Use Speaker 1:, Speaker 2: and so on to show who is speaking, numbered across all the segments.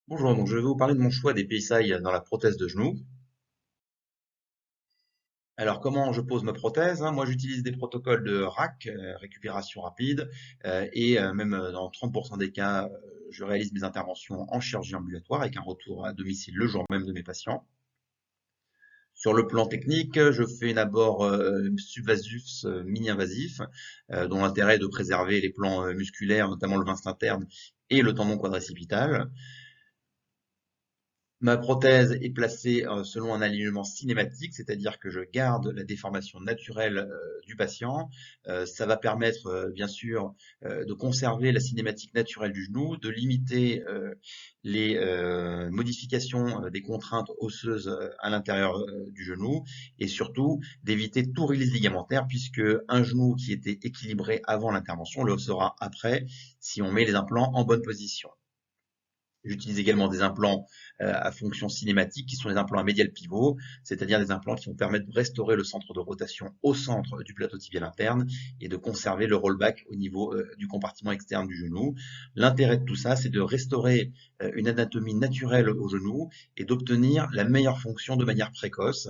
Speaker 1: Bonjour, donc je vais vous parler de mon choix des PSI dans la prothèse de genou. Alors, comment je pose ma prothèse, hein? Moi, j'utilise des protocoles de RAC, récupération rapide, et même dans 30% des cas, je réalise mes interventions en chirurgie ambulatoire avec un retour à domicile le jour même de mes patients. Sur le plan technique, je fais d'abord subvasif, mini-invasif, dont l'intérêt est de préserver les plans musculaires, notamment le vince interne et le tendon quadricepital. Ma prothèse est placée selon un alignement cinématique, c'est-à-dire que je garde la déformation naturelle du patient. Ça va permettre, bien sûr, de conserver la cinématique naturelle du genou, de limiter les modifications des contraintes osseuses à l'intérieur du genou et surtout d'éviter tout release ligamentaire puisque un genou qui était équilibré avant l'intervention le sera après si on met les implants en bonne position. J'utilise également des implants à fonction cinématique qui sont des implants à médial pivot, c'est-à-dire des implants qui vont permettre de restaurer le centre de rotation au centre du plateau tibial interne et de conserver le rollback au niveau du compartiment externe du genou. L'intérêt de tout ça, c'est de restaurer une anatomie naturelle au genou et d'obtenir la meilleure fonction de manière précoce.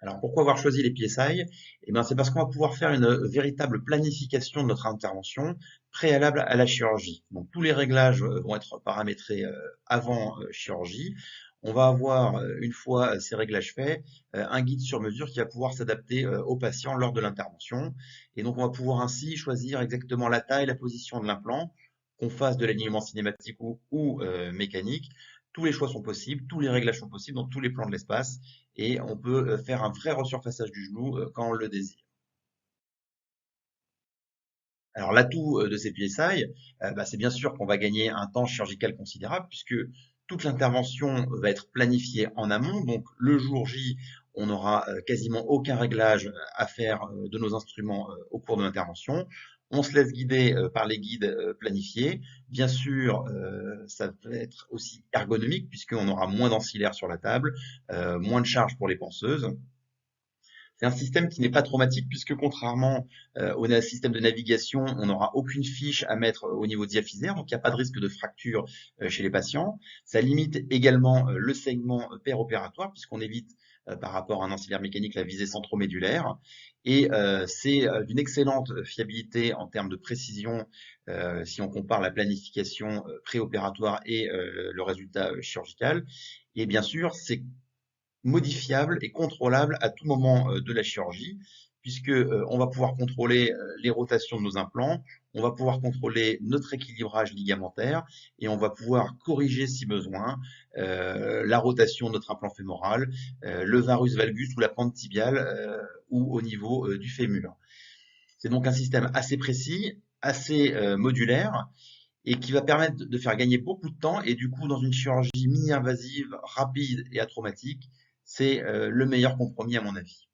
Speaker 1: Alors pourquoi avoir choisi les PSI? Eh bien, c'est parce qu'on va pouvoir faire une véritable planification de notre intervention préalable à la chirurgie. Donc tous les réglages vont être paramétrés avant chirurgie. On va avoir, une fois ces réglages faits, un guide sur mesure qui va pouvoir s'adapter au patient lors de l'intervention. Et donc on va pouvoir ainsi choisir exactement la taille, la position de l'implant, qu'on fasse de l'alignement cinématique ou mécanique. Tous les choix sont possibles, tous les réglages sont possibles dans tous les plans de l'espace et on peut faire un vrai resurfaçage du genou quand on le désire. Alors l'atout de ces PSI, bah, c'est bien sûr qu'on va gagner un temps chirurgical considérable puisque toute l'intervention va être planifiée en amont. Donc le jour J, on n'aura quasiment aucun réglage à faire de nos instruments au cours de l'intervention. On se laisse guider par les guides planifiés. Bien sûr, ça va être aussi ergonomique puisqu'on aura moins d'ancillaires sur la table, moins de charges pour les penseuses. C'est un système qui n'est pas traumatique puisque contrairement au système de navigation, on n'aura aucune fiche à mettre au niveau diaphysaire, donc il n'y a pas de risque de fracture chez les patients. Ça limite également le saignement péropératoire puisqu'on évite par rapport à un ancillaire mécanique la visée centromédulaire. Et c'est d'une excellente fiabilité en termes de précision si on compare la planification préopératoire et le résultat chirurgical. Et bien sûr, c'est modifiable et contrôlable à tout moment de la chirurgie, puisque on va pouvoir contrôler les rotations de nos implants, on va pouvoir contrôler notre équilibrage ligamentaire et on va pouvoir corriger si besoin la rotation de notre implant fémoral, le varus valgus ou la pente tibiale ou au niveau du fémur. C'est donc un système assez précis, assez modulaire et qui va permettre de faire gagner beaucoup de temps et du coup dans une chirurgie mini-invasive, rapide et atraumatique, c'est le meilleur compromis à mon avis.